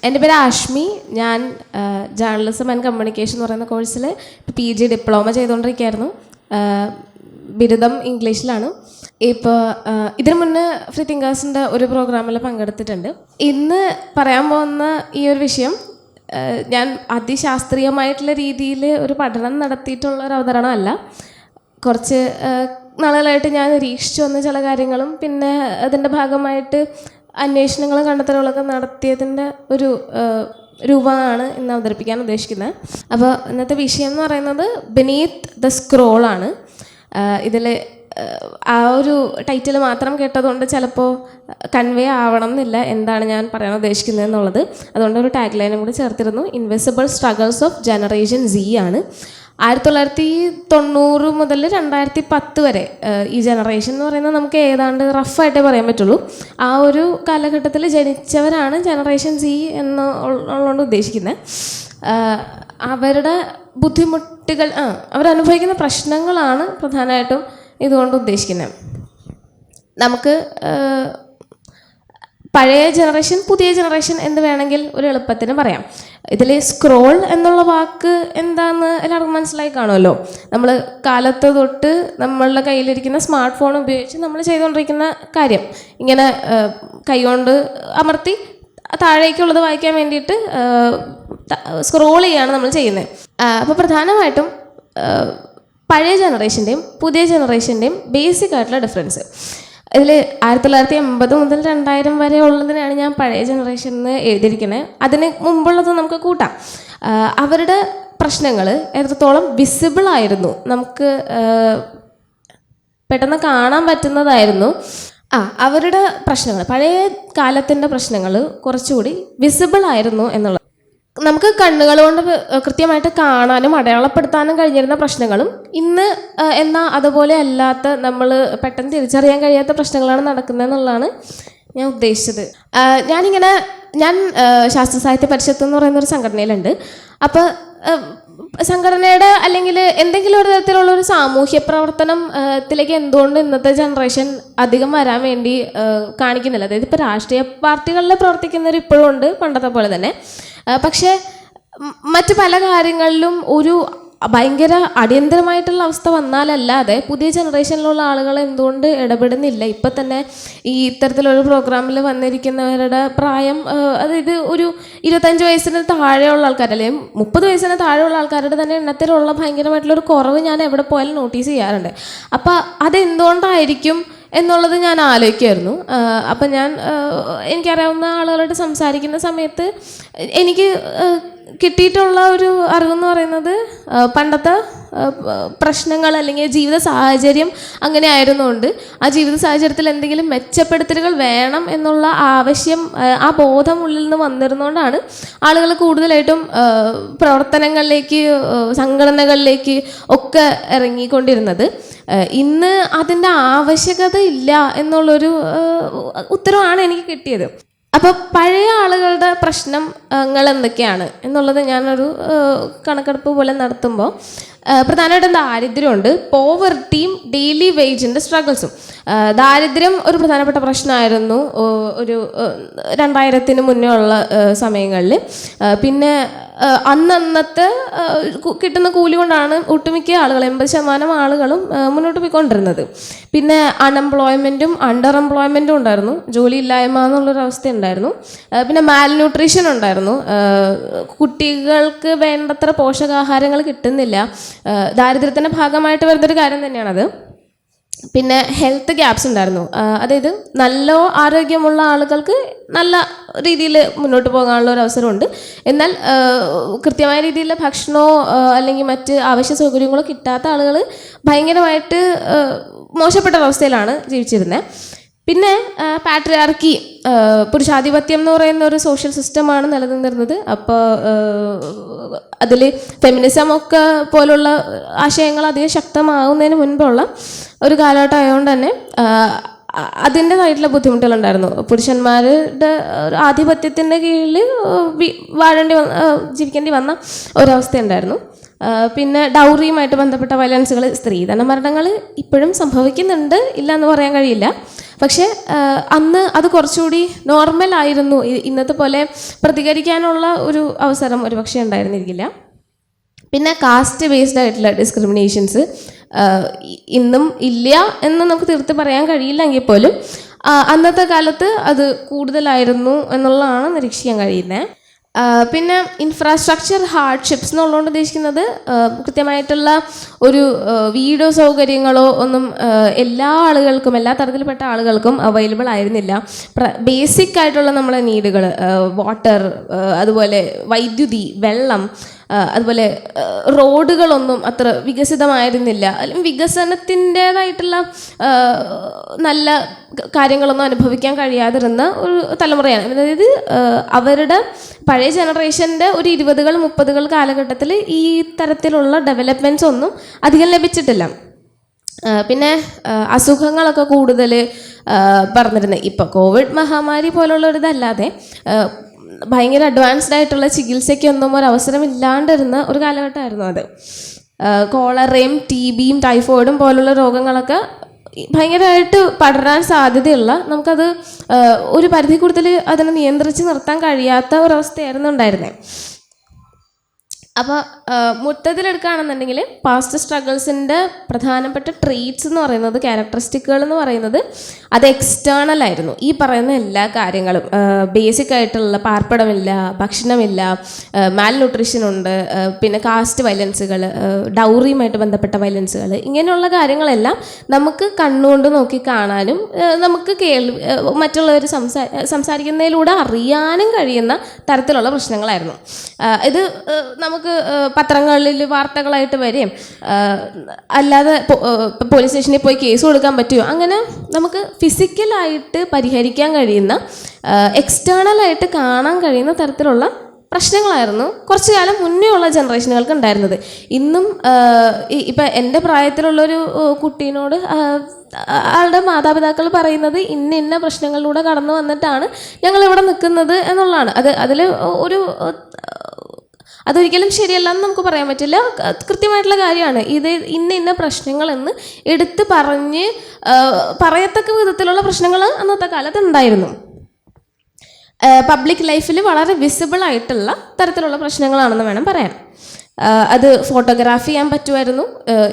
എൻ്റെ പേര് ആഷ്മി. ഞാൻ ജേർണലിസം ആൻഡ് കമ്മ്യൂണിക്കേഷൻ എന്ന് പറയുന്ന കോഴ്സിൽ PG ഡിപ്ലോമ ചെയ്തുകൊണ്ടിരിക്കുകയായിരുന്നു. ബിരുദം ഇംഗ്ലീഷിലാണ്. ഇപ്പോൾ ഇതിനു മുന്നേ ഫ്രീ തിങ്കേഴ്സിൻ്റെ ഒരു പ്രോഗ്രാമിൽ പങ്കെടുത്തിട്ടുണ്ട്. ഇന്ന് പറയാൻ പോകുന്ന ഈ ഒരു വിഷയം ഞാൻ അതിശാസ്ത്രീയമായിട്ടുള്ള രീതിയിൽ ഒരു പഠനം നടത്തിയിട്ടുള്ള ഒരു അവതരണമല്ല. കുറച്ച് നാളുകളായിട്ട് ഞാൻ നിരീക്ഷിച്ചു വന്ന ചില കാര്യങ്ങളും പിന്നെ അതിൻ്റെ ഭാഗമായിട്ട് അന്വേഷണങ്ങളും കണ്ടെത്തലുകളൊക്കെ നടത്തിയതിൻ്റെ ഒരു രൂപമാണ് ഇന്ന് അവതരിപ്പിക്കാൻ ഉദ്ദേശിക്കുന്നത്. അപ്പോൾ ഇന്നത്തെ വിഷയം എന്ന് പറയുന്നത് ബിനീത്ത് ദ സ്ക്രോളാണ്. ഇതിൽ ആ ഒരു ടൈറ്റിൽ മാത്രം കേട്ടതുകൊണ്ട് ചിലപ്പോൾ കൺവേ ആവണം എന്നില്ല എന്താണ് ഞാൻ പറയാൻ ഉദ്ദേശിക്കുന്നത് എന്നുള്ളത്. അതുകൊണ്ട് ഒരു ടാഗ് ലൈനും കൂടി ചേർത്തിരുന്നു. Invisible struggles of generation Z ആണ്. 1990 മുതൽ 2010 വരെ ഈ ജനറേഷൻ എന്ന് പറയുന്നത് നമുക്ക് ഏതാണ്ട് റഫായിട്ടേ പറയാൻ പറ്റുള്ളൂ. ആ ഒരു കാലഘട്ടത്തിൽ ജനിച്ചവരാണ് ജനറേഷൻ Z എന്നുള്ളതുകൊണ്ട് ഉദ്ദേശിക്കുന്നത്. അവരുടെ ബുദ്ധിമുട്ടുകൾ അവരനുഭവിക്കുന്ന പ്രശ്നങ്ങളാണ് പ്രധാനമായിട്ടും ഇതുകൊണ്ട് ഉദ്ദേശിക്കുന്നത്. നമുക്ക് പഴയ ജനറേഷൻ പുതിയ ജനറേഷൻ എന്ന് വേണമെങ്കിൽ ഒരു എളുപ്പത്തിന് പറയാം. ഇതിൽ സ്ക്രോൾ എന്നുള്ള വാക്ക് എന്താണെന്ന് എല്ലാവർക്കും മനസ്സിലായി കാണുമല്ലോ. നമ്മൾ കാലത്ത് തൊട്ട് നമ്മളുടെ കയ്യിലിരിക്കുന്ന സ്മാർട്ട് ഫോൺ ഉപയോഗിച്ച് നമ്മൾ ചെയ്തുകൊണ്ടിരിക്കുന്ന കാര്യം ഇങ്ങനെ കൈകൊണ്ട് അമർത്തി താഴേക്കുള്ളത് വായിക്കാൻ വേണ്ടിയിട്ട് സ്ക്രോൾ ചെയ്യാണ് നമ്മൾ ചെയ്യുന്നത്. അപ്പോൾ പ്രധാനമായിട്ടും പഴയ ജനറേഷൻ്റെയും പുതിയ ജനറേഷൻ്റെയും ബേസിക് ആയിട്ടുള്ള ഡിഫറൻസ് ഇതിൽ 1980 മുതൽ 2000 വരെ ഉള്ളതിനാണ് ഞാൻ പഴയ ജനറേഷനിൽ എഴുതിയിരിക്കുന്നത്. അതിന് മുമ്പുള്ളത് നമുക്ക് കൂട്ടാം. അവരുടെ പ്രശ്നങ്ങൾ എത്രത്തോളം വിസിബിൾ ആയിരുന്നു, നമുക്ക് പെട്ടെന്ന് കാണാൻ പറ്റുന്നതായിരുന്നു. അവരുടെ പ്രശ്നങ്ങൾ, പഴയ കാലത്തിൻ്റെ പ്രശ്നങ്ങൾ കുറച്ചുകൂടി വിസിബിൾ ആയിരുന്നു എന്നുള്ളത്. നമുക്ക് കണ്ണുകൾ കൊണ്ട് കൃത്യമായിട്ട് കാണാനും അടയാളപ്പെടുത്താനും കഴിഞ്ഞിരുന്ന പ്രശ്നങ്ങളും ഇന്ന് എന്നാൽ അതുപോലെ അല്ലാത്ത നമ്മൾ പെട്ടെന്ന് തിരിച്ചറിയാൻ കഴിയാത്ത പ്രശ്നങ്ങളാണ് നടക്കുന്നതെന്നുള്ളതാണ് ഞാൻ ഉദ്ദേശിച്ചത്. ഞാൻ ശാസ്ത്ര സാഹിത്യ പരിഷത്ത് എന്ന് പറയുന്നൊരു സംഘടനയിലുണ്ട്. അപ്പോൾ സംഘടനയുടെ അല്ലെങ്കിൽ എന്തെങ്കിലും ഒരു തരത്തിലുള്ളൊരു സാമൂഹ്യ പ്രവർത്തനത്തിലേക്ക് എന്തുകൊണ്ട് ഇന്നത്തെ ജനറേഷൻ അധികം വരാൻ വേണ്ടി കാണിക്കുന്നില്ല. അതായത് ഇപ്പോൾ രാഷ്ട്രീയ പാർട്ടികളിൽ പ്രവർത്തിക്കുന്നവർ ഇപ്പോഴും ഉണ്ട്, പണ്ടത്തെ പോലെ തന്നെ. പക്ഷേ മറ്റു പല കാര്യങ്ങളിലും ഒരു ഭയങ്കര അടിയന്തരമായിട്ടുള്ള അവസ്ഥ വന്നാലല്ലാതെ പുതിയ ജനറേഷനിലുള്ള ആളുകൾ എന്തുകൊണ്ട് ഇടപെടുന്നില്ല? ഇപ്പം തന്നെ ഈ ഇത്തരത്തിലൊരു പ്രോഗ്രാമിൽ വന്നിരിക്കുന്നവരുടെ പ്രായം, അതായത് ഒരു 25 വയസ്സിന് താഴെയുള്ള ആൾക്കാർ അല്ലെങ്കിൽ 30 വയസ്സിന് താഴെയുള്ള ആൾക്കാരുടെ തന്നെ എണ്ണത്തിലുള്ള ഭയങ്കരമായിട്ടുള്ളൊരു കുറവ് ഞാൻ എവിടെ പോയാലും നോട്ടീസ് ചെയ്യാറുണ്ട്. അപ്പം അതെന്തുകൊണ്ടായിരിക്കും എന്നുള്ളത് ഞാൻ ആലോചിക്കുമായിരുന്നു. അപ്പം എനിക്കറിയാവുന്ന ആളുകളായിട്ട് സംസാരിക്കുന്ന സമയത്ത് എനിക്ക് കിട്ടിയിട്ടുള്ള ഒരു അറിവെന്ന് പറയുന്നത് പണ്ടത്തെ പ്രശ്നങ്ങൾ അല്ലെങ്കിൽ ജീവിത സാഹചര്യം അങ്ങനെ ആയിരുന്നുകൊണ്ട് ആ ജീവിത സാഹചര്യത്തിൽ എന്തെങ്കിലും മെച്ചപ്പെടുത്തലുകൾ വേണം എന്നുള്ള ആവശ്യം, ആ ബോധം ഉള്ളിൽ നിന്ന് വന്നിരുന്നുകൊണ്ടാണ് ആളുകൾ കൂടുതലായിട്ടും പ്രവർത്തനങ്ങളിലേക്ക്, സംഘടനകളിലേക്ക് ഒക്കെ ഇറങ്ങിക്കൊണ്ടിരുന്നത്. ഇന്ന് അതിൻ്റെ ആവശ്യകത ഇല്ല എന്നുള്ളൊരു ഉത്തരവാണ് എനിക്ക് കിട്ടിയത്. അപ്പോൾ പഴയ ആളുകളുടെ പ്രശ്നങ്ങൾ എന്തൊക്കെയാണ് എന്നുള്ളത് ഞാനൊരു കണക്കെടുപ്പ് പോലെ നടത്തുമ്പോൾ പ്രധാനമായിട്ടും ദാരിദ്ര്യമുണ്ട്, പോവർട്ടിയും ഡെയിലി വേജിൻ്റെ സ്ട്രഗിൾസും. ദാരിദ്ര്യം ഒരു പ്രധാനപ്പെട്ട പ്രശ്നമായിരുന്നു ഒരു 2000-ന് മുന്നേ ഉള്ള സമയങ്ങളിൽ. അന്നത്തെ കിട്ടുന്ന കൂലി കൊണ്ടാണ് ഒട്ടുമിക്ക ആളുകൾ 80% ആളുകളും മുന്നോട്ട് പോയിക്കൊണ്ടിരുന്നത്. പിന്നെ അൺഎംപ്ലോയ്മെൻറ്റും അണ്ടർ എംപ്ലോയ്മെൻറ്റും ഉണ്ടായിരുന്നു, ജോലിയില്ലായ്മ എന്നുള്ളൊരവസ്ഥ ഉണ്ടായിരുന്നു. പിന്നെ മാൽന്യൂട്രീഷൻ ഉണ്ടായിരുന്നു, കുട്ടികൾക്ക് വേണ്ടത്ര പോഷകാഹാരങ്ങൾ കിട്ടുന്നില്ല. ദാരിദ്ര്യത്തിൻ്റെ ഭാഗമായിട്ട് വരുന്നൊരു കാര്യം തന്നെയാണത്. പിന്നെ ഹെൽത്ത് ഗ്യാപ്സ് ഉണ്ടായിരുന്നു, അതായത് നല്ല ആരോഗ്യമുള്ള ആളുകൾക്ക് നല്ല രീതിയിൽ മുന്നോട്ട് പോകാനുള്ള ഒരു അവസരമുണ്ട്, എന്നാൽ കൃത്യമായ രീതിയിലുള്ള ഭക്ഷണമോ അല്ലെങ്കിൽ മറ്റ് ആവശ്യ സൗകര്യങ്ങളോ കിട്ടാത്ത ആളുകൾ ഭയങ്കരമായിട്ട് മോശപ്പെട്ട അവസ്ഥയിലാണ് ജീവിച്ചിരുന്നത്. പിന്നെ പാട്രിയാർക്കി, പുരുഷാധിപത്യം എന്ന് പറയുന്ന ഒരു സോഷ്യൽ സിസ്റ്റമാണ് നിലനിന്നിരുന്നത്. അപ്പോൾ അതിൽ ഫെമിനിസം ഒക്കെ പോലുള്ള ആശയങ്ങൾ അധികം ശക്തമാകുന്നതിന് മുൻപുള്ള ഒരു കാലഘട്ടം ആയതുകൊണ്ട് തന്നെ അതിൻ്റെതായിട്ടുള്ള ബുദ്ധിമുട്ടുകളുണ്ടായിരുന്നു. പുരുഷന്മാരുടെ ആധിപത്യത്തിൻ്റെ കീഴിൽ ജീവിക്കേണ്ടി വന്ന ഒരവസ്ഥയുണ്ടായിരുന്നു. പിന്നെ ഡൗറിയുമായിട്ട് ബന്ധപ്പെട്ട വയലൻസുകൾ, സ്ത്രീധന മരണങ്ങൾ ഇപ്പോഴും സംഭവിക്കുന്നുണ്ട്, ഇല്ല എന്ന് പറയാൻ കഴിയില്ല. പക്ഷേ അന്ന് അത് കുറച്ചുകൂടി നോർമൽ ആയിരുന്നു. ഇന്നത്തെ പോലെ പ്രതികരിക്കാനുള്ള ഒരു അവസരം ഒരു പക്ഷേ ഉണ്ടായിരുന്നിരിക്കില്ല. പിന്നെ കാസ്റ്റ് ബേസ്ഡ് ആയിട്ടുള്ള ഡിസ്ക്രിമിനേഷൻസ് ഇന്നും ഇല്ല എന്ന് നമുക്ക് തീർത്ത് പറയാൻ കഴിയില്ലെങ്കിൽ പോലും അന്നത്തെ കാലത്ത് അത് കൂടുതലായിരുന്നു എന്നുള്ളതാണ് നിരീക്ഷിക്കാൻ കഴിയുന്നത്. പിന്നെ ഇൻഫ്രാസ്ട്രക്ചർ ഹാർഡ്ഷിപ്സ് എന്നുള്ളതുകൊണ്ട് ഉദ്ദേശിക്കുന്നത് കൃത്യമായിട്ടുള്ള ഒരു വീടോ സൗകര്യങ്ങളോ ഒന്നും എല്ലാ ആളുകൾക്കും, എല്ലാ തരത്തിൽപ്പെട്ട ആളുകൾക്കും അവൈലബിൾ ആയിരുന്നില്ല. ബേസിക് ആയിട്ടുള്ള നമ്മളെ നീഡുകൾ, വാട്ടർ, അതുപോലെ വൈദ്യുതി, വെള്ളം, അതുപോലെ റോഡുകളൊന്നും അത്ര വികസിതമായിരുന്നില്ല. അല്ലെങ്കിൽ വികസനത്തിൻ്റേതായിട്ടുള്ള നല്ല കാര്യങ്ങളൊന്നും അനുഭവിക്കാൻ കഴിയാതിരുന്ന ഒരു തലമുറയാണ്. അതായത് അവരുടെ പഴയ ജനറേഷൻ്റെ ഒരു 20s 30s കാലഘട്ടത്തിൽ ഈ തരത്തിലുള്ള ഡെവലപ്മെൻറ്റ്സ് ഒന്നും അധികം ലഭിച്ചിട്ടില്ല. പിന്നെ അസുഖങ്ങളൊക്കെ കൂടുതൽ പറഞ്ഞിരുന്നത് ഇപ്പോൾ കോവിഡ് മഹാമാരി പോലുള്ള ഒരു ഇതല്ലാതെ ഭയങ്കര അഡ്വാൻസ്ഡ് ആയിട്ടുള്ള ചികിത്സയ്ക്കൊന്നും ഒരവസരം ഇല്ലാണ്ടിരുന്ന ഒരു കാലഘട്ടമായിരുന്നു അത്. കോളറയും TB ടൈഫോയിഡും പോലുള്ള രോഗങ്ങളൊക്കെ ഭയങ്കരമായിട്ട് പടരാൻ സാധ്യതയുള്ള, നമുക്കത് ഒരു പരിധി കൂടുതൽ അതിനെ നിയന്ത്രിച്ച് നിർത്താൻ കഴിയാത്ത ഒരവസ്ഥയായിരുന്നു ഉണ്ടായിരുന്നത്. അപ്പോൾ മൊത്തത്തിലെടുക്കുകയാണെന്നുണ്ടെങ്കിൽ പാസ്റ്റ് സ്ട്രഗിൾസിൻ്റെ പ്രധാനപ്പെട്ട ട്രീറ്റ്സ് എന്ന് പറയുന്നത്, ക്യാരക്ടറിസ്റ്റിക്കുകൾ എന്ന് പറയുന്നത് അത് എക്സ്റ്റേണൽ ആയിരുന്നു. ഈ പറയുന്ന എല്ലാ കാര്യങ്ങളും ബേസിക് ആയിട്ടുള്ള പാർപ്പിടമില്ല, ഭക്ഷണമില്ല, മാൽ ന്യൂട്രീഷൻ ഉണ്ട്, പിന്നെ കാസ്റ്റ് വയലൻസുകൾ, ഡൗറിയുമായിട്ട് ബന്ധപ്പെട്ട വയലൻസുകൾ, ഇങ്ങനെയുള്ള കാര്യങ്ങളെല്ലാം നമുക്ക് കണ്ണുകൊണ്ട് നോക്കി കാണാനും നമുക്ക് മറ്റുള്ളവർ സംസാരിക്കുന്നതിലൂടെ അറിയാനും കഴിയുന്ന തരത്തിലുള്ള പ്രശ്നങ്ങളായിരുന്നു. ഇത് നമുക്ക് പത്രങ്ങളിൽ വാർത്തകളായിട്ട് വരെയും അല്ലാതെ പോലീസ് സ്റ്റേഷനിൽ പോയി കേസ് കൊടുക്കാൻ പറ്റുമോ, അങ്ങനെ നമുക്ക് ഫിസിക്കലായിട്ട് പരിഹരിക്കാൻ കഴിയുന്ന, എക്സ്റ്റേണലായിട്ട് കാണാൻ കഴിയുന്ന തരത്തിലുള്ള പ്രശ്നങ്ങളായിരുന്നു കുറച്ചു കാലം മുന്നേ ഉള്ള ജനറേഷനുകൾക്ക് ഉണ്ടായിരുന്നത്. ഇന്നും ഇപ്പം എൻ്റെ പ്രായത്തിലുള്ളൊരു കുട്ടീനോട് ആളുടെ മാതാപിതാക്കൾ പറയുന്നത് ഇന്ന പ്രശ്നങ്ങളിലൂടെ കടന്നു വന്നിട്ടാണ് ഞങ്ങളിവിടെ നിൽക്കുന്നത് എന്നുള്ളതാണ്. അതൊരിക്കലും ശരിയല്ലെന്ന് നമുക്ക് പറയാൻ പറ്റില്ല. കൃത്യമായിട്ടുള്ള കാര്യമാണ്. ഇത് ഇന്ന പ്രശ്നങ്ങളെന്ന് എടുത്ത് പറഞ്ഞ് പറയത്തക്ക വിധത്തിലുള്ള പ്രശ്നങ്ങൾ അന്നത്തെ കാലത്ത് ഉണ്ടായിരുന്നു. പബ്ലിക് ലൈഫിൽ വളരെ വിസിബിൾ ആയിട്ടുള്ള തരത്തിലുള്ള പ്രശ്നങ്ങളാണെന്ന് വേണം പറയാൻ. അത് ഫോട്ടോഗ്രാഫി ചെയ്യാൻ പറ്റുമായിരുന്നു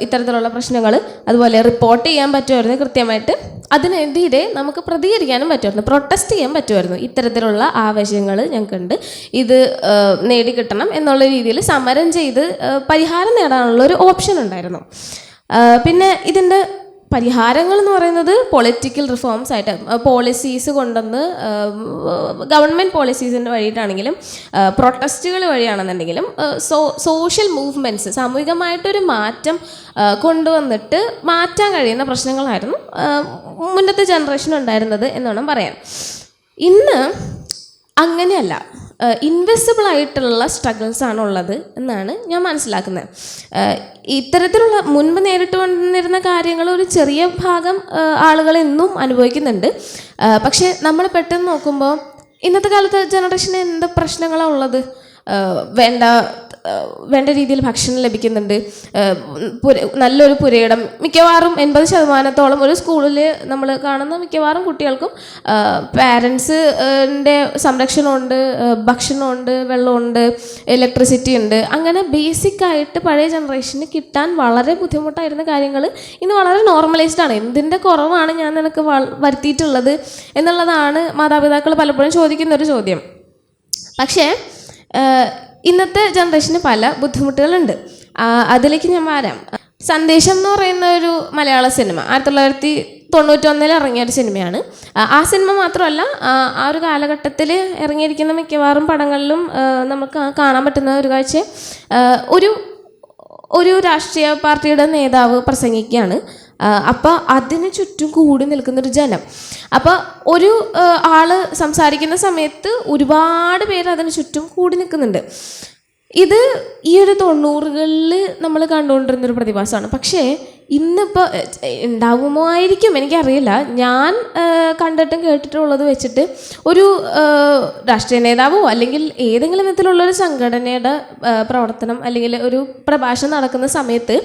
ഇത്തരത്തിലുള്ള പ്രശ്നങ്ങൾ, അതുപോലെ റിപ്പോർട്ട് ചെയ്യാൻ പറ്റുമായിരുന്നു കൃത്യമായിട്ട്. അതിനെതിരെ നമുക്ക് പ്രതികരിക്കാനും പറ്റുമായിരുന്നു, പ്രൊട്ടസ്റ്റ് ചെയ്യാൻ പറ്റുമായിരുന്നു. ഇത്തരത്തിലുള്ള ആവശ്യങ്ങൾ ഞങ്ങൾക്കുണ്ട്, ഇത് നേടിക്കിട്ടണം എന്നുള്ള രീതിയിൽ സമരം ചെയ്ത് പരിഹാരം നേടാനുള്ള ഒരു ഓപ്ഷൻ ഉണ്ടായിരുന്നു. പിന്നെ ഇതിൻ്റെ പരിഹാരങ്ങൾ എന്ന് പറയുന്നത് പൊളിറ്റിക്കൽ റിഫോംസ് ആയിട്ട്, പോളിസീസ് കൊണ്ടുവന്ന് ഗവൺമെൻറ് പോളിസീസിൻ്റെ വഴിയിട്ടാണെങ്കിലും പ്രൊട്ടസ്റ്റുകൾ വഴിയാണെന്നുണ്ടെങ്കിലും സോഷ്യൽ മൂവ്മെൻറ്റ്സ്, സാമൂഹികമായിട്ടൊരു മാറ്റം കൊണ്ടുവന്നിട്ട് മാറ്റാൻ കഴിയുന്ന പ്രശ്നങ്ങളായിരുന്നു മുന്നത്തെ ജനറേഷൻ ഉണ്ടായിരുന്നത് എന്ന് വേണം പറയാൻ. ഇന്ന് അങ്ങനെയല്ല, ഇൻവിസിബിൾ ആയിട്ടുള്ള സ്ട്രഗിൾസ് ആണുള്ളത് എന്നാണ് ഞാൻ മനസ്സിലാക്കുന്നത്. ഇത്തരത്തിലുള്ള മുൻപ് നേരിട്ട് വന്നിരുന്ന കാര്യങ്ങൾ ഒരു ചെറിയ ഭാഗം ആളുകൾ ഇന്നും അനുഭവിക്കുന്നുണ്ട്. പക്ഷേ നമ്മൾ പെട്ടെന്ന് നോക്കുമ്പോൾ ഇന്നത്തെ കാലത്ത് ജനറേഷന് എന്ത് പ്രശ്നങ്ങളാണ് ഉള്ളത്? വേണ്ട രീതിയിൽ ഭക്ഷണം ലഭിക്കുന്നുണ്ട്, നല്ലൊരു പുരയിടം, മിക്കവാറും 80% ഒരു സ്കൂളിൽ നമ്മൾ കാണുന്ന മിക്കവാറും കുട്ടികൾക്കും പാരൻസിൻ്റെ സംരക്ഷണമുണ്ട്, ഭക്ഷണമുണ്ട്, വെള്ളമുണ്ട്, ഇലക്ട്രിസിറ്റി ഉണ്ട്. അങ്ങനെ ബേസിക്കായിട്ട് പഴയ ജനറേഷന് കിട്ടാൻ വളരെ ബുദ്ധിമുട്ടായിരുന്ന കാര്യങ്ങൾ ഇന്ന് വളരെ നോർമലൈസ്ഡ് ആണ്. എന്തിൻ്റെ കുറവാണ് ഞാൻ നിനക്ക് വരുത്തിയിട്ടുള്ളത് എന്നുള്ളതാണ് മാതാപിതാക്കൾ പലപ്പോഴും ചോദിക്കുന്നൊരു ചോദ്യം. പക്ഷേ ഇന്നത്തെ ജനറേഷന് പല ബുദ്ധിമുട്ടുകളുണ്ട്. അതിലേക്ക് ഞാൻ വരാം. സന്ദേശം എന്ന് പറയുന്ന ഒരു മലയാള സിനിമ 1991 ഇറങ്ങിയ ഒരു സിനിമയാണ്. ആ സിനിമ മാത്രമല്ല, ആ ഒരു കാലഘട്ടത്തിൽ ഇറങ്ങിയിരിക്കുന്ന മിക്കവാറും പടങ്ങളിലും നമുക്ക് കാണാൻ പറ്റുന്ന ഒരു കാഴ്ച, ഒരു രാഷ്ട്രീയ പാർട്ടിയുടെ നേതാവ് പ്രസംഗിക്കുകയാണ്. അപ്പോൾ അതിന് ചുറ്റും കൂടി നിൽക്കുന്നൊരു ജനം. അപ്പോൾ ഒരു ആള് സംസാരിക്കുന്ന സമയത്ത് ഒരുപാട് പേര് അതിന് ചുറ്റും കൂടി നിൽക്കുന്നുണ്ട്. ഇത് ഈ ഒരു 90s നമ്മൾ കണ്ടുകൊണ്ടിരുന്നൊരു പ്രതിഭാസമാണ്. പക്ഷേ ഇന്നിപ്പോൾ ഉണ്ടാവുമോ ആയിരിക്കും, എനിക്കറിയില്ല. ഞാൻ കണ്ടിട്ടും കേട്ടിട്ടുള്ളത് വെച്ചിട്ട് ഒരു രാഷ്ട്രീയ നേതാവോ അല്ലെങ്കിൽ ഏതെങ്കിലും വിധത്തിലുള്ളൊരു സംഘടനയുടെ പ്രവർത്തനം അല്ലെങ്കിൽ ഒരു പ്രഭാഷണം നടക്കുന്ന സമയത്ത്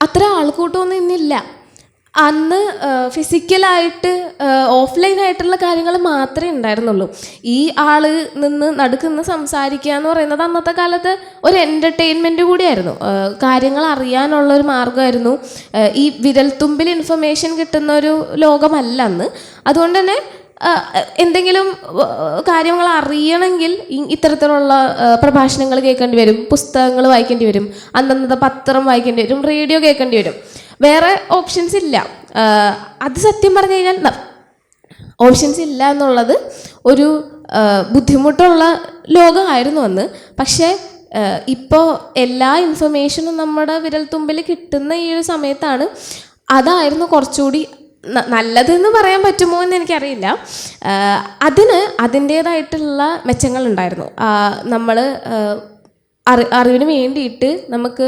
അത്ര ആൾക്കൂട്ടമൊന്നും ഇന്നില്ല. അന്ന് ഫിസിക്കലായിട്ട് ഓഫ്ലൈനായിട്ടുള്ള കാര്യങ്ങൾ മാത്രമേ ഉണ്ടായിരുന്നുള്ളൂ. ഈ ആള് നടുക്കുന്ന് സംസാരിക്കുക എന്ന് പറയുന്നത് അന്നത്തെ കാലത്ത് ഒരു എൻ്റർടൈൻമെൻറ്റ് കൂടിയായിരുന്നു. കാര്യങ്ങൾ അറിയാനുള്ളൊരു മാർഗമായിരുന്നു. ഈ വിരൽത്തുമ്പിൽ ഇൻഫർമേഷൻ കിട്ടുന്ന ഒരു ലോകമല്ല അന്ന്. അതുകൊണ്ട് തന്നെ എന്തെങ്കിലും കാര്യങ്ങൾ അറിയണമെങ്കിൽ ഇത്തരത്തിലുള്ള പ്രഭാഷണങ്ങൾ കേൾക്കേണ്ടി വരും, പുസ്തകങ്ങൾ വായിക്കേണ്ടി വരും, അന്നന്നത്തെ പത്രം വായിക്കേണ്ടി വരും, റേഡിയോ കേൾക്കേണ്ടി വരും. വേറെ ഓപ്ഷൻസ് ഇല്ല. അത് സത്യം പറഞ്ഞു കഴിഞ്ഞാൽ ഓപ്ഷൻസ് ഇല്ല എന്നുള്ളത് ഒരു ബുദ്ധിമുട്ടുള്ള ലോകമായിരുന്നു അന്ന്. പക്ഷേ ഇപ്പോൾ എല്ലാ ഇൻഫർമേഷനും നമ്മുടെ വിരൽത്തുമ്പിൽ കിട്ടുന്ന ഈ ഒരു സമയത്താണ് അതായിരുന്നു കുറച്ചുകൂടി നല്ലതെന്ന് പറയാൻ പറ്റുമോ എന്ന് എനിക്കറിയില്ല. അതിന് അതിൻ്റേതായിട്ടുള്ള മെച്ചങ്ങളുണ്ടായിരുന്നു. നമ്മൾ അറിവിന് വേണ്ടിയിട്ട് നമുക്ക്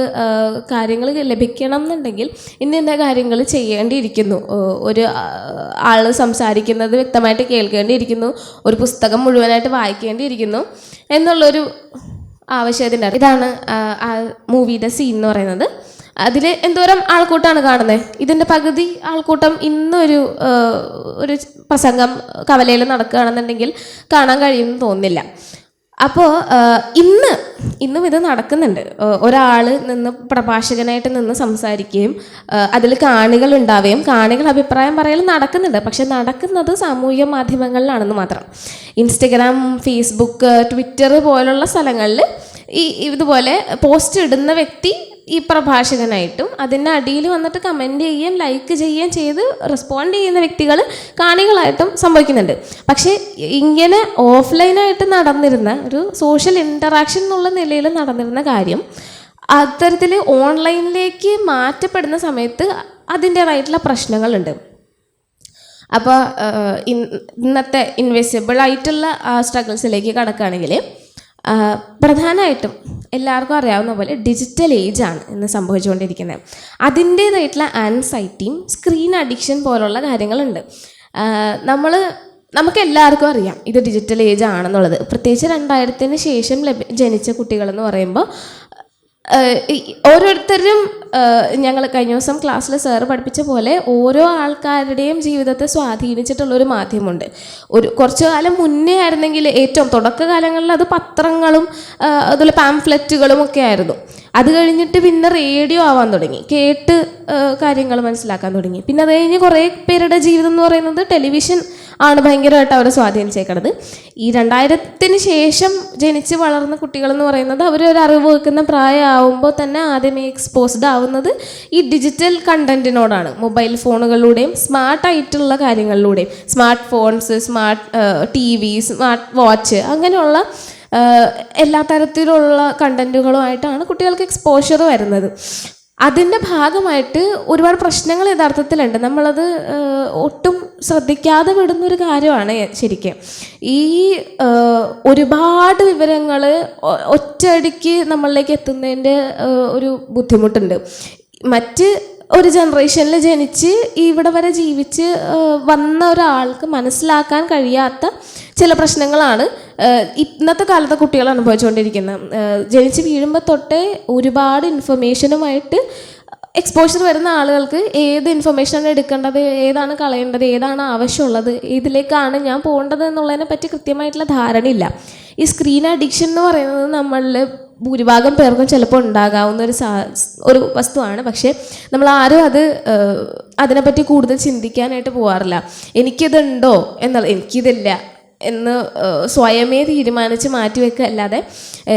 കാര്യങ്ങൾ ലഭിക്കണം എന്നുണ്ടെങ്കിൽ ഇന്ന കാര്യങ്ങൾ ചെയ്യേണ്ടിയിരിക്കുന്നു. ഒരു ആൾ സംസാരിക്കുന്നത് വ്യക്തമായിട്ട് കേൾക്കേണ്ടിയിരിക്കുന്നു, ഒരു പുസ്തകം മുഴുവനായിട്ട് വായിക്കേണ്ടിയിരിക്കുന്നു എന്നുള്ളൊരു ആവശ്യത്തിൻ്റെ ഇതാണ് ആ മൂവിയുടെ സീൻ എന്ന് പറയുന്നത്. അതിൽ എന്തോരം ആൾക്കൂട്ടമാണ് കാണുന്നത്. ഇതിൻ്റെ പകുതി ആൾക്കൂട്ടം ഇന്നൊരു പ്രസംഗം കവലയിൽ നടക്കുകയാണെന്നുണ്ടെങ്കിൽ കാണാൻ കഴിയുമെന്ന് തോന്നുന്നില്ല. അപ്പോൾ ഇന്നും ഇത് നടക്കുന്നുണ്ട്. ഒരാൾ പ്രഭാഷകനായിട്ട് നിന്ന് സംസാരിക്കുകയും അതിൽ കാണികൾ ഉണ്ടാവുകയും കാണികൾ അഭിപ്രായം പറയലും നടക്കുന്നുണ്ട്. പക്ഷെ നടക്കുന്നത് സാമൂഹിക മാധ്യമങ്ങളിലാണെന്ന് മാത്രം. ഇൻസ്റ്റഗ്രാം, ഫേസ്ബുക്ക്, ട്വിറ്റർ പോലുള്ള സ്ഥലങ്ങളിൽ ഇതുപോലെ പോസ്റ്റ് ഇടുന്ന വ്യക്തി ഈ പ്രഭാഷകനായിട്ടും അതിൻ്റെ അടിയിൽ വന്നിട്ട് കമൻറ്റ് ചെയ്യുകയും ലൈക്ക് ചെയ്യുകയും ചെയ്ത് റെസ്പോണ്ട് ചെയ്യുന്ന വ്യക്തികൾ കാണികളായിട്ടും സംഭവിക്കുന്നുണ്ട്. പക്ഷേ ഇങ്ങനെ ഓഫ്ലൈനായിട്ട് നടന്നിരുന്ന ഒരു സോഷ്യൽ ഇൻറ്ററാക്ഷൻ എന്നുള്ള നിലയിൽ നടന്നിരുന്ന കാര്യം അത്തരത്തിൽ ഓൺലൈനിലേക്ക് മാറ്റപ്പെടുന്ന സമയത്ത് അതിൻ്റേതായിട്ടുള്ള പ്രശ്നങ്ങളുണ്ട്. അപ്പോൾ ഇന്നത്തെ ഇൻവിസിബിളായിട്ടുള്ള സ്ട്രഗിൾസിലേക്ക് കടക്കുകയാണെങ്കിൽ പ്രധാനമായിട്ടും എല്ലാവർക്കും അറിയാവുന്ന പോലെ ഡിജിറ്റൽ ഏജാണ് ഇന്ന് സംഭവിച്ചുകൊണ്ടിരിക്കുന്നത്. അതിൻ്റേതായിട്ടുള്ള ആൻസൈറ്റിയും സ്ക്രീൻ അഡിക്ഷൻ പോലുള്ള കാര്യങ്ങളുണ്ട്. നമുക്ക് എല്ലാവർക്കും അറിയാം ഇത് ഡിജിറ്റൽ ഏജ് ആണെന്നുള്ളത്. പ്രത്യേകിച്ച് 2000-ന് ശേഷം ജനിച്ച കുട്ടികളെന്ന് പറയുമ്പോൾ ഓരോരുത്തരും ഞങ്ങൾ കഴിഞ്ഞ ദിവസം ക്ലാസ്സിൽ സാറ് പഠിപ്പിച്ച പോലെ ഓരോ ആൾക്കാരുടെയും ജീവിതത്തെ സ്വാധീനിച്ചിട്ടുള്ളൊരു മാധ്യമമുണ്ട്. കുറച്ചു കാലം മുന്നേ ആയിരുന്നെങ്കിൽ ഏറ്റവും തുടക്കകാലങ്ങളിൽ അത് പത്രങ്ങളും അതുപോലെ പാംഫ്ലെറ്റുകളും ഒക്കെ ആയിരുന്നു. അത് കഴിഞ്ഞിട്ട് പിന്നെ റേഡിയോ ആവാൻ തുടങ്ങി, കേട്ട് കാര്യങ്ങൾ മനസ്സിലാക്കാൻ തുടങ്ങി. പിന്നെ അത് കഴിഞ്ഞ് കുറേ പേരുടെ ജീവിതം എന്ന് പറയുന്നത് ടെലിവിഷൻ ആണ് ഭയങ്കരമായിട്ട് അവരെ സ്വാധീനിച്ചേക്കുന്നത്. ഈ 2000-ന് ശേഷം ജനിച്ച് വളർന്ന കുട്ടികളെന്ന് പറയുന്നത് അവരൊരു അറിവ് വെക്കുന്ന പ്രായമാകുമ്പോൾ തന്നെ ആദ്യമേ എക്സ്പോസ്ഡ് ആവുന്നത് ഈ ഡിജിറ്റൽ കണ്ടൻറ്റിനോടാണ്. മൊബൈൽ ഫോണുകളിലൂടെയും സ്മാർട്ടായിട്ടുള്ള കാര്യങ്ങളിലൂടെയും, smart phones, smart TV, smart watch, അങ്ങനെയുള്ള എല്ലാ തരത്തിലുള്ള കണ്ടൻറ്റുകളുമായിട്ടാണ് കുട്ടികൾക്ക് എക്സ്പോഷർ വരുന്നത്. അതിൻ്റെ ഭാഗമായിട്ട് ഒരുപാട് പ്രശ്നങ്ങൾ യഥാർത്ഥത്തിലുണ്ട്. നമ്മളത് ഒട്ടും ശ്രദ്ധിക്കാതെ വിടുന്നൊരു കാര്യമാണ് ശരിക്കും. ഈ ഒരുപാട് വിവരങ്ങൾ ഒറ്റയടിക്ക് നമ്മളിലേക്ക് എത്തുന്നതിൻ്റെ ഒരു ബുദ്ധിമുട്ടുണ്ട്. മറ്റ് ഒരു ജനറേഷനിൽ ജനിച്ച് ഇവിടെ വരെ ജീവിച്ച് വന്ന ഒരാൾക്ക് മനസ്സിലാക്കാൻ കഴിയാത്ത ചില പ്രശ്നങ്ങളാണ് ഇന്നത്തെ കാലത്തെ കുട്ടികൾ അനുഭവിച്ചുകൊണ്ടിരിക്കുന്നത്. ജനിച്ച് വീഴുമ്പോൾ തൊട്ടേ ഒരുപാട് ഇൻഫർമേഷനുമായിട്ട് എക്സ്പോഷർ വരുന്ന ആളുകൾക്ക് ഏത് ഇൻഫർമേഷനാണ് എടുക്കേണ്ടത്, ഏതാണ് കളയേണ്ടത്, ഏതാണ് ആവശ്യമുള്ളത്, ഏതിലേക്കാണ് ഞാൻ പോകേണ്ടത് എന്നുള്ളതിനെ പറ്റി കൃത്യമായിട്ടുള്ള ധാരണയില്ല. ഈ സ്ക്രീൻ അഡിക്ഷൻ എന്ന് പറയുന്നത് നമ്മളിൽ ഭൂരിഭാഗം പേർക്കും ചിലപ്പോൾ ഉണ്ടാകാവുന്ന ഒരു വസ്തുവാണ്. പക്ഷേ നമ്മളാരും അതിനെപ്പറ്റി കൂടുതൽ ചിന്തിക്കാനായിട്ട് പോകാറില്ല. എനിക്കിതുണ്ടോ എന്നുള്ളത്, എനിക്കിതില്ല എന്ന് സ്വയമേ തീരുമാനിച്ച് മാറ്റിവെക്കുക അല്ലാതെ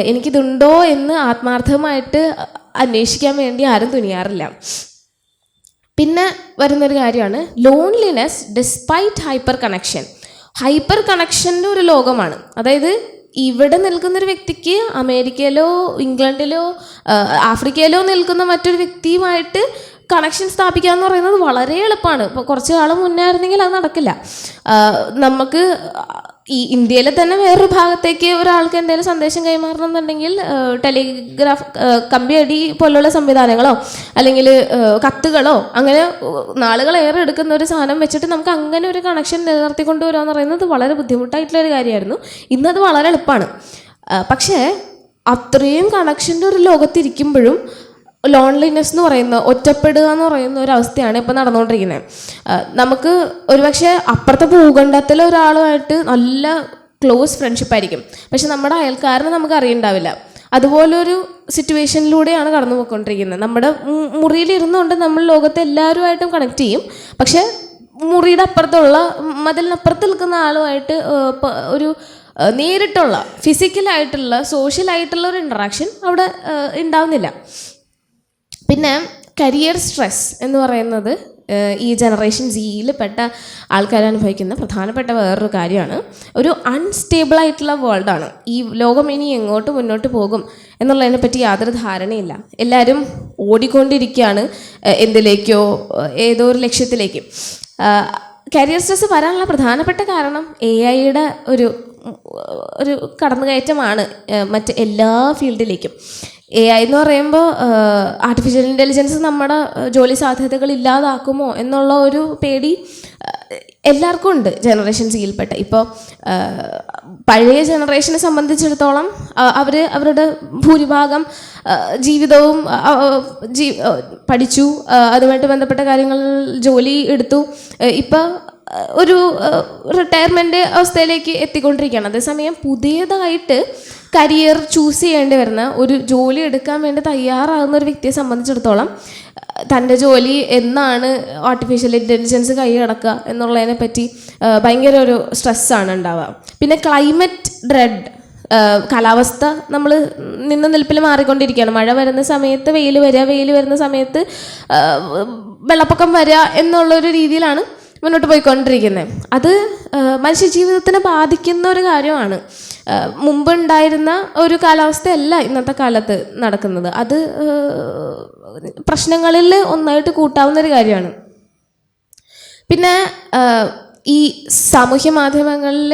എനിക്കിതുണ്ടോ എന്ന് ആത്മാർത്ഥമായിട്ട് അന്വേഷിക്കാൻ വേണ്ടി ആരും തുനിയാറില്ല. പിന്നെ വരുന്നൊരു കാര്യമാണ് loneliness despite hyper connection. Hyper കണക്ഷൻ്റെ ഒരു ലോകമാണ്. അതായത് ഇവിടെ നിൽക്കുന്നൊരു വ്യക്തിക്ക് അമേരിക്കയിലോ ഇംഗ്ലണ്ടിലോ ആഫ്രിക്കയിലോ നിൽക്കുന്ന മറ്റൊരു വ്യക്തിയുമായിട്ട് കണക്ഷൻ സ്ഥാപിക്കുക എന്ന് പറയുന്നത് വളരെ എളുപ്പമാണ്. ഇപ്പോൾ കുറച്ച് കാലം മുന്നേ ആയിരുന്നെങ്കിൽ അത് നടക്കില്ല. നമുക്ക് ഈ ഇന്ത്യയിലെ തന്നെ വേറൊരു ഭാഗത്തേക്ക് ഒരാൾക്ക് എന്തെങ്കിലും സന്ദേശം കൈമാറണം എന്നുണ്ടെങ്കിൽ ടെലിഗ്രാഫ്, കമ്പിയടി പോലുള്ള സംവിധാനങ്ങളോ അല്ലെങ്കിൽ കത്തുകളോ അങ്ങനെ നാളുകളേറെ എടുക്കുന്ന ഒരു സാധനം വെച്ചിട്ട് നമുക്ക് അങ്ങനെ ഒരു കണക്ഷൻ നിലനിർത്തിക്കൊണ്ട് വരിക എന്ന് പറയുന്നത് വളരെ ബുദ്ധിമുട്ടായിട്ടുള്ളൊരു കാര്യമായിരുന്നു. ഇന്നത് വളരെ എളുപ്പമാണ്. പക്ഷേ അത്രയും കണക്ഷൻ്റെ ഒരു ലോകത്തിരിക്കുമ്പോഴും ലോൺലിനെസ് എന്ന് പറയുന്ന, ഒറ്റപ്പെടുക എന്ന് പറയുന്ന ഒരു അവസ്ഥയാണ് ഇപ്പം നടന്നുകൊണ്ടിരിക്കുന്നത്. നമുക്ക് ഒരുപക്ഷെ അപ്പുറത്തെ ഭൂഖണ്ഡത്തിലെ ഒരാളുമായിട്ട് നല്ല ക്ലോസ് ഫ്രണ്ട്ഷിപ്പ് ആയിരിക്കും, പക്ഷെ നമ്മുടെ അയൽക്കാരനെ നമുക്ക് അറിയണ്ടാവില്ല. അതുപോലൊരു സിറ്റുവേഷനിലൂടെയാണ് കടന്നു പോയിക്കൊണ്ടിരിക്കുന്നത്. നമ്മുടെ മുറിയിലിരുന്നുകൊണ്ട് നമ്മൾ ലോകത്തെ എല്ലാവരുമായിട്ടും കണക്ട് ചെയ്യും, പക്ഷെ മുറിയുടെ അപ്പുറത്തുള്ള മതിലിനപ്പുറത്ത് നിൽക്കുന്ന ആളുമായിട്ട് ഒരു നേരിട്ടുള്ള ഫിസിക്കലായിട്ടുള്ള സോഷ്യലായിട്ടുള്ള ഒരു ഇൻട്രാക്ഷൻ അവിടെ ഉണ്ടാവുന്നില്ല. പിന്നെ കരിയർ സ്ട്രെസ് എന്ന് പറയുന്നത് ഈ ജനറേഷൻ സിയിൽ പെട്ട ആൾക്കാർ അനുഭവിക്കുന്ന പ്രധാനപ്പെട്ട വേറൊരു കാര്യമാണ്. ഒരു അൺസ്റ്റേബിളായിട്ടുള്ള വേൾഡാണ് ഈ ലോകം. ഇനി എങ്ങോട്ട് മുന്നോട്ട് പോകും എന്നുള്ളതിനെ പറ്റി യാതൊരു ധാരണയില്ല. എല്ലാവരും ഓടിക്കൊണ്ടിരിക്കുകയാണ് എന്തിലേക്കോ, ഏതോ ഒരു ലക്ഷ്യത്തിലേക്ക്. കരിയർ സ്ട്രെസ് വരാനുള്ള പ്രധാനപ്പെട്ട കാരണം AI-യുടെ ഒരു കടന്നുകയറ്റമാണ് മറ്റ് എല്ലാ ഫീൽഡിലേക്കും. AI എന്ന് പറയുമ്പോൾ ആർട്ടിഫിഷ്യൽ ഇൻ്റലിജൻസ് നമ്മുടെ ജോലി സാധ്യതകൾ ഇല്ലാതാക്കുമോ എന്നുള്ള ഒരു പേടി എല്ലാവർക്കും ഉണ്ട് ജനറേഷൻ സിയിൽപ്പെട്ട. ഇപ്പോൾ പഴയ ജനറേഷനെ സംബന്ധിച്ചിടത്തോളം അവരുടെ ഭൂരിഭാഗം ജീവിതവും പഠിച്ചു, അതുമായിട്ട് ബന്ധപ്പെട്ട കാര്യങ്ങൾ ജോലി എടുത്തു, ഇപ്പം ഒരു റിട്ടയർമെൻറ്റ് അവസ്ഥയിലേക്ക് എത്തിക്കൊണ്ടിരിക്കുകയാണ്. അതേസമയം പുതിയതായിട്ട് കരിയർ ചൂസ് ചെയ്യേണ്ടി വരുന്ന, ഒരു ജോലി എടുക്കാൻ വേണ്ടി തയ്യാറാകുന്ന ഒരു വ്യക്തിയെ സംബന്ധിച്ചിടത്തോളം തൻ്റെ ജോലി എന്നാണ് ആർട്ടിഫിഷ്യൽ ഇൻ്റലിജൻസ് കൈയടക്കുക എന്നുള്ളതിനെ പറ്റി ഭയങ്കര ഒരു സ്ട്രെസ്സാണ് ഉണ്ടാവുക. പിന്നെ ക്ലൈമറ്റ് ഡ്രെഡ്, കാലാവസ്ഥ നമ്മൾ നിന്ന് നിൽപ്പിൽ മാറിക്കൊണ്ടിരിക്കുകയാണ്. മഴ വരുന്ന സമയത്ത് വെയിൽ വരിക, വെയിൽ വരുന്ന സമയത്ത് വെള്ളപ്പൊക്കം വരിക എന്നുള്ളൊരു രീതിയിലാണ് മുന്നോട്ട് പോയിക്കൊണ്ടിരിക്കുന്നത്. അത് മനുഷ്യജീവിതത്തിനെ ബാധിക്കുന്ന ഒരു കാര്യമാണ്. മുമ്പുണ്ടായിരുന്ന ഒരു കാലാവസ്ഥയല്ല ഇന്നത്തെ കാലത്ത് നടക്കുന്നത്. അത് പ്രശ്നങ്ങളിൽ ഒന്നായിട്ട് കൂട്ടാവുന്നൊരു കാര്യമാണ്. പിന്നെ ഈ സാമൂഹ്യ മാധ്യമങ്ങളിൽ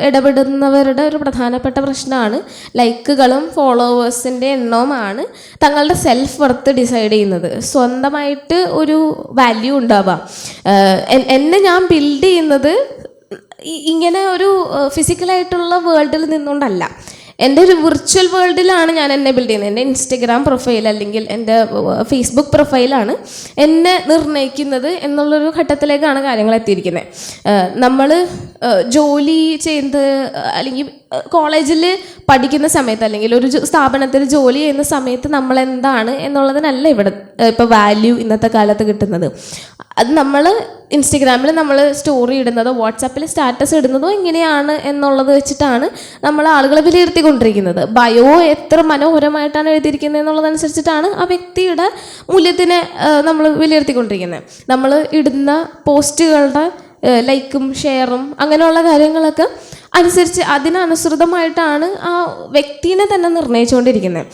ഇടപെടുന്നവരുടെ ഒരു പ്രധാനപ്പെട്ട പ്രശ്നമാണ് ലൈക്കുകളും ഫോളോവേഴ്സിൻ്റെ എണ്ണവുമാണ് തങ്ങളുടെ സെൽഫ് വർത്ത് ഡിസൈഡ് ചെയ്യുന്നത്. സ്വന്തമായിട്ട് ഒരു വാല്യൂ ഉണ്ടാവുക. എന്നെ ഞാൻ ബിൽഡ് ചെയ്യുന്നത് ഇങ്ങനെ ഒരു ഫിസിക്കലായിട്ടുള്ള വേൾഡിൽ നിന്നുകൊണ്ടല്ല, എൻ്റെ ഒരു വിർച്വൽ വേൾഡിലാണ് ഞാൻ എന്നെ ബിൽഡ് ചെയ്യുന്നത്. എൻ്റെ ഇൻസ്റ്റഗ്രാം പ്രൊഫൈൽ അല്ലെങ്കിൽ എൻ്റെ ഫേസ്ബുക്ക് പ്രൊഫൈലാണ് എന്നെ നിർണ്ണയിക്കുന്നത് എന്നുള്ളൊരു ഘട്ടത്തിലേക്കാണ് കാര്യങ്ങൾ എത്തിയിരിക്കുന്നത്. നമ്മൾ ജോലി ചെയ്യുന്നത് അല്ലെങ്കിൽ കോളേജിൽ പഠിക്കുന്ന സമയത്ത് അല്ലെങ്കിൽ ഒരു സ്ഥാപനത്തിൽ ജോലി ചെയ്യുന്ന സമയത്ത് നമ്മളെന്താണ് എന്നുള്ളതിനല്ല ഇവിടെ ഇപ്പോൾ വാല്യൂ ഇന്നത്തെ കാലത്ത് കിട്ടുന്നത്. അത് നമ്മൾ ഇൻസ്റ്റഗ്രാമിൽ നമ്മൾ സ്റ്റോറി ഇടുന്നതോ വാട്സാപ്പിൽ സ്റ്റാറ്റസ് ഇടുന്നതോ എങ്ങനെയാണ് എന്നുള്ളത് വെച്ചിട്ടാണ് നമ്മൾ ആളുകളെ വിലയിരുത്തിക്കൊണ്ടിരിക്കുന്നത്. ബയോ എത്ര മനോഹരമായിട്ടാണ് എഴുതിയിരിക്കുന്നത് എന്നുള്ളതനുസരിച്ചിട്ടാണ് ആ വ്യക്തിയുടെ മൂല്യത്തിനെ നമ്മൾ വിലയിരുത്തിക്കൊണ്ടിരിക്കുന്നത്. നമ്മൾ ഇടുന്ന പോസ്റ്റുകളുടെ ലൈക്കും ഷെയറും അങ്ങനെയുള്ള കാര്യങ്ങളൊക്കെ അനുസരിച്ച് അതിനനുസൃതമായിട്ടാണ് ആ വ്യക്തിനെ തന്നെ നിർണ്ണയിച്ചുകൊണ്ടിരിക്കുന്നത്.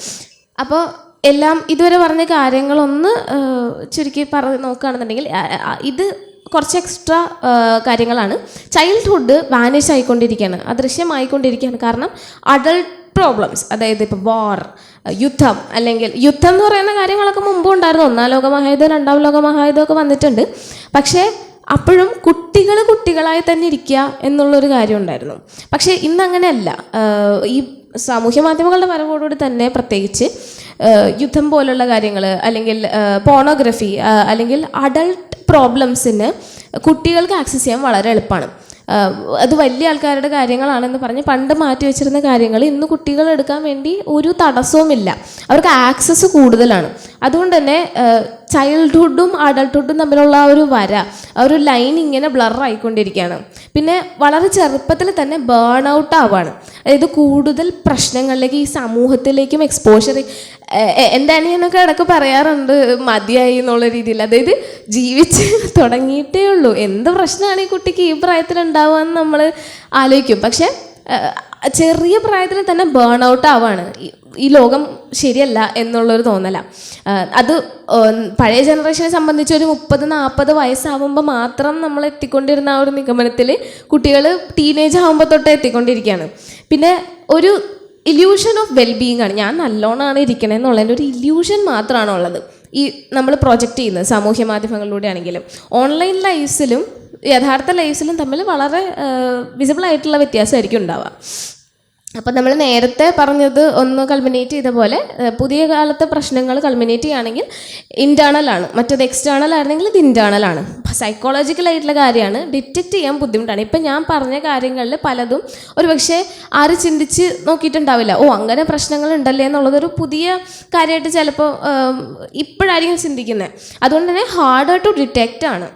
അപ്പോൾ എല്ലാം ഇതുവരെ പറഞ്ഞ കാര്യങ്ങളൊന്ന് ചുരുക്കി നോക്കുകയാണെന്നുണ്ടെങ്കിൽ ഇത് കുറച്ച് എക്സ്ട്രാ കാര്യങ്ങളാണ്. ചൈൽഡ്ഹുഡ് വാനിഷ് ആയിക്കൊണ്ടിരിക്കുകയാണ്, അദൃശ്യമായിക്കൊണ്ടിരിക്കുകയാണ്. കാരണം അഡൾട്ട് പ്രോബ്ലംസ്, അതായത് ഇപ്പോൾ വാർ, യുദ്ധം, അല്ലെങ്കിൽ യുദ്ധം എന്ന് പറയുന്ന കാര്യങ്ങളൊക്കെ മുമ്പും ഉണ്ടായിരുന്നു. 1-ാം ലോകമഹായുദ്ധം 2-ാം ലോകമഹായുദ്ധമൊക്കെ വന്നിട്ടുണ്ട്. പക്ഷേ അപ്പോഴും കുട്ടികൾ കുട്ടികളായി തന്നെ ഇരിക്കുക എന്നുള്ളൊരു കാര്യം ഉണ്ടായിരുന്നു. പക്ഷേ ഇന്നങ്ങനെയല്ല. ഈ സാമൂഹ്യ മാധ്യമങ്ങളുടെ വരവോടുകൂടി തന്നെ പ്രത്യേകിച്ച് യുദ്ധം പോലുള്ള കാര്യങ്ങൾ, അല്ലെങ്കിൽ പോണോഗ്രഫി, അല്ലെങ്കിൽ അഡൾട്ട് പ്രോബ്ലംസിന് കുട്ടികൾക്ക് ആക്സസ് ചെയ്യാൻ വളരെ എളുപ്പമാണ്. അത് വലിയ ആൾക്കാരുടെ കാര്യങ്ങളാണെന്ന് പറഞ്ഞ് പണ്ട് മാറ്റി വെച്ചിരുന്ന കാര്യങ്ങൾ ഇന്ന് കുട്ടികൾ എടുക്കാൻ വേണ്ടി ഒരു തടസ്സവുമില്ല. അവർക്ക് ആക്സസ് കൂടുതലാണ്. അതുകൊണ്ട് തന്നെ ചൈൽഡ്ഹുഡും അഡൾട്ട്ഹുഡും തമ്മിലുള്ള ആ ഒരു വര, ആ ഒരു ലൈൻ ഇങ്ങനെ ബ്ലറായിക്കൊണ്ടിരിക്കുകയാണ്. പിന്നെ വളരെ ചെറുപ്പത്തിൽ തന്നെ ബേൺ ഔട്ട് ആവുകയാണ്. അതായത് കൂടുതൽ പ്രശ്നങ്ങളിലേക്ക് ഈ സമൂഹത്തിലേക്കും എക്സ്പോഷർ. എൻ്റെ അനിയനൊക്കെ ഇടയ്ക്ക് പറയാറുണ്ട് മതിയായി എന്നുള്ള രീതിയിൽ. അതായത് ജീവിച്ച് തുടങ്ങിയിട്ടേ ഉള്ളൂ, എന്ത് പ്രശ്നമാണ് ഈ കുട്ടിക്ക് ഈ പ്രായത്തിലുണ്ടാവുക എന്ന് നമ്മൾ ആലോചിക്കും. പക്ഷെ ചെറിയ പ്രായത്തിൽ തന്നെ ബേൺ ഔട്ട് ആവുകയാണ്. ഈ ലോകം ശരിയല്ല എന്നുള്ളൊരു തോന്നല. അത് പഴയ ജനറേഷനെ സംബന്ധിച്ച് ഒരു 30-40 വയസ്സാവുമ്പോൾ മാത്രം നമ്മൾ എത്തിക്കൊണ്ടിരുന്ന ആ ഒരു നിഗമനത്തിൽ കുട്ടികൾ ടീനേജ് ആകുമ്പോൾ തൊട്ട് എത്തിക്കൊണ്ടിരിക്കുകയാണ്. പിന്നെ ഒരു ഇല്യൂഷൻ ഓഫ് വെൽബീയിങ് ആണ്. ഞാൻ നല്ലോണമാണ് ഇരിക്കണേ എന്നുള്ളതിൻ്റെ ഒരു ഇല്യൂഷൻ മാത്രമാണ് ഉള്ളത് ഈ നമ്മൾ പ്രൊജക്റ്റ് ചെയ്യുന്നത് സാമൂഹ്യ മാധ്യമങ്ങളിലൂടെ ആണെങ്കിലും. ഓൺലൈൻ ലൈഫ്സിലും യഥാർത്ഥ ലൈഫ്സിലും തമ്മിൽ വളരെ വിസിബിളായിട്ടുള്ള വ്യത്യാസമായിരിക്കും ഉണ്ടാവുക. അപ്പം നമ്മൾ നേരത്തെ പറഞ്ഞത് ഒന്ന് കൾമിനേറ്റ് ചെയ്ത പോലെ പുതിയ കാലത്തെ പ്രശ്നങ്ങൾ കൾമിനേറ്റ് ചെയ്യുകയാണെങ്കിൽ ഇൻറ്റേർണലാണ്, മറ്റേത് എക്സ്റ്റേണൽ ആയിരുന്നെങ്കിൽ ഇത് ഇൻറ്റേർണലാണ്. സൈക്കോളജിക്കലായിട്ടുള്ള കാര്യമാണ്, ഡിറ്റക്റ്റ് ചെയ്യാൻ ബുദ്ധിമുട്ടാണ്. ഇപ്പം ഞാൻ പറഞ്ഞ കാര്യങ്ങളിൽ പലതും ഒരു പക്ഷേ ആരും ചിന്തിച്ച് നോക്കിയിട്ടുണ്ടാവില്ല. ഓ അങ്ങനെ പ്രശ്നങ്ങൾ ഉണ്ടല്ലേ എന്നുള്ളതൊരു പുതിയ കാര്യമായിട്ട് ചിലപ്പോൾ ഇപ്പോഴായിരിക്കും ചിന്തിക്കുന്നത്. അതുകൊണ്ട് തന്നെ ഹാർഡ് ടു ഡിറ്റക്റ്റ് ആണ്.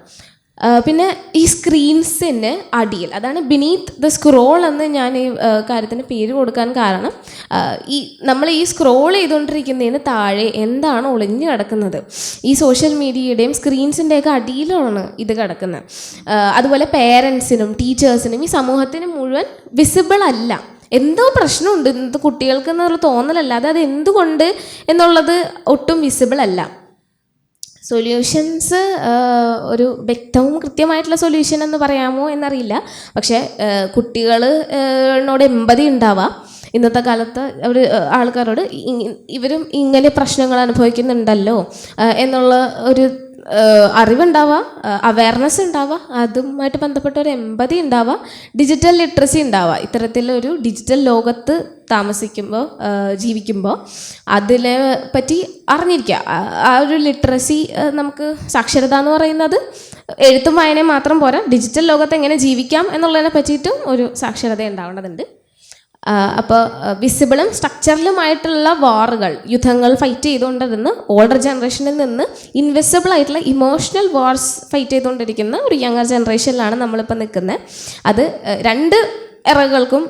പിന്നെ ഈ സ്ക്രീൻസിന് അടിയിൽ, അതാണ് ബിനീത്ത് ദ സ്ക്രോൾ എന്ന് ഞാൻ ഈ കാര്യത്തിന് പേര് കൊടുക്കാൻ കാരണം, നമ്മൾ ഈ സ്ക്രോൾ ചെയ്തുകൊണ്ടിരിക്കുന്നതിന് താഴെ എന്താണ് ഒളിഞ്ഞു കിടക്കുന്നത്, ഈ സോഷ്യൽ മീഡിയയുടെയും സ്ക്രീൻസിൻ്റെയൊക്കെ അടിയിലാണ് ഇത് കിടക്കുന്നത്. അതുപോലെ പേരൻസിനും ടീച്ചേഴ്സിനും ഈ സമൂഹത്തിന് മുഴുവൻ വിസിബിൾ അല്ല. എന്തോ പ്രശ്നമുണ്ട് ഇന്നത്തെ കുട്ടികൾക്ക് എന്നുള്ള തോന്നലല്ലാതെ അത് എന്തുകൊണ്ട് എന്നുള്ളത് ഒട്ടും വിസിബിൾ അല്ല. സൊല്യൂഷൻസ് ഒരു വ്യക്തവും കൃത്യമായിട്ടുള്ള സൊല്യൂഷൻ എന്ന് പറയാമോ എന്നറിയില്ല. പക്ഷേ കുട്ടികളോട് എമ്പതി ഉണ്ടാവാം. ഇന്നത്തെ കാലത്ത് ആൾക്കാരോട് ഇവരും ഇങ്ങനെ പ്രശ്നങ്ങൾ അനുഭവിക്കുന്നുണ്ടല്ലോ എന്നുള്ള ഒരു അറിവുണ്ടാവുക, അവയർനെസ് ഉണ്ടാവുക, അതുമായിട്ട് ബന്ധപ്പെട്ട ഒരു എമ്പതി ഉണ്ടാവുക, ഡിജിറ്റൽ ലിറ്ററസി ഉണ്ടാവുക. ഇത്തരത്തിലൊരു ഡിജിറ്റൽ ലോകത്ത് താമസിക്കുമ്പോൾ ജീവിക്കുമ്പോൾ അതിനെ പറ്റി അറിഞ്ഞിരിക്കുക. ആ ഒരു ലിറ്ററസി, നമുക്ക് സാക്ഷരത എന്ന് പറയുന്നത് എഴുത്തും വായനയും മാത്രം പോരാ, ഡിജിറ്റൽ ലോകത്ത് എങ്ങനെ ജീവിക്കാം എന്നുള്ളതിനെ പറ്റിയിട്ടും ഒരു സാക്ഷരത ഉണ്ടാവേണ്ടതുണ്ട്. അപ്പോൾ വിസിബിളും സ്ട്രക്ചറലുമായിട്ടുള്ള വാറുകൾ, യുദ്ധങ്ങൾ ഫൈറ്റ് ചെയ്തുകൊണ്ടിരുന്ന് ഓൾഡർ ജനറേഷനിൽ നിന്ന് ഇൻവിസിബിൾ ആയിട്ടുള്ള ഇമോഷണൽ വാർസ് ഫൈറ്റ് ചെയ്തുകൊണ്ടിരിക്കുന്ന ഒരു യങ്ങർ ജനറേഷനിലാണ് നമ്മളിപ്പോൾ നിൽക്കുന്നത്. അത് രണ്ട് എറകൾക്കും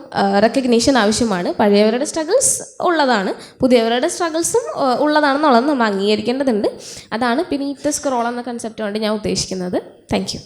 റെക്കഗ്നീഷൻ ആവശ്യമാണ്. പഴയവരുടെ സ്ട്രഗിൾസ് ഉള്ളതാണ്, പുതിയവരുടെ സ്ട്രഗിൾസും ഉള്ളതാണെന്നുള്ളത് നമ്മൾ അംഗീകരിക്കേണ്ടതുണ്ട്. അതാണ് ബിനീത്ത് ദ സ്ക്രോൾ എന്ന കൺസെപ്റ്റ് കൊണ്ട് ഞാൻ ഉദ്ദേശിക്കുന്നത്. Thank you.